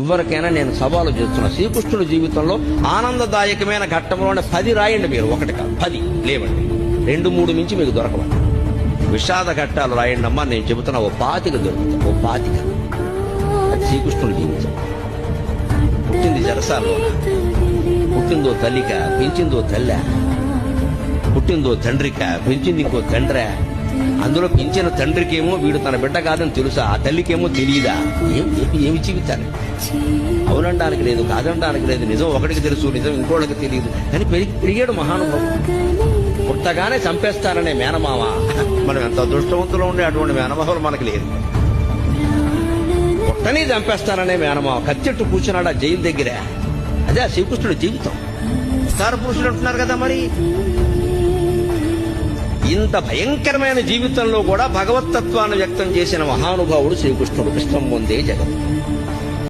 ఎవరికైనా నేను సవాలు చేస్తున్నా, శ్రీకృష్ణుడి జీవితంలో ఆనందదాయకమైన ఘట్టంలోనే 10 రాయండి మీరు, ఒకటి కాదు 10 లేవండి, 2-3 మించి మీకు దొరకవండి. విషాద ఘట్టాలు రాయండి అమ్మా, నేను చెబుతున్నా 25 దొరుకుతాయి, 25. అది శ్రీకృష్ణుడి జీవితం. పుట్టింది జలసాల్లోన, పుట్టిందో తల్లిక, పెంచిందో తల్లె, పుట్టిందో తండ్రిక, పెంచింది ఇంకో తండ్రే. అందులో పెంచిన తండ్రికేమో వీడు తన బిడ్డ కాదని తెలుసా, ఆ తల్లికేమో తెలియదా? ఏమి జీవితాన్ని అవునడానికి లేదు, కాదనడానికి లేదు, నిజం ఒకటికి తెలుసు, నిజం ఇంకోళ్ళకి తెలియదు, కానీ పెరిగాడు మహానుభావుడు. పుట్టగానే చంపేస్తారనే మేనమామ, మనం ఎంత అదృష్టవంతులు ఉండే అటువంటి మేనమామలు మనకి లేదు. పుట్టని చంపేస్తారనే మేనమామ కత్తెట్టు కూర్చున్నాడు ఆ జైలు దగ్గర. అదే ఆ శ్రీకృష్ణుడి జీవితం. విస్తార పురుషుడు అంటున్నారు కదా, మరి ఇంత భయంకరమైన జీవితంలో కూడా భగవతత్వాన్ని వ్యక్తం చేసిన మహానుభావుడు శ్రీకృష్ణుడు. కృష్ణం వందే జగత్.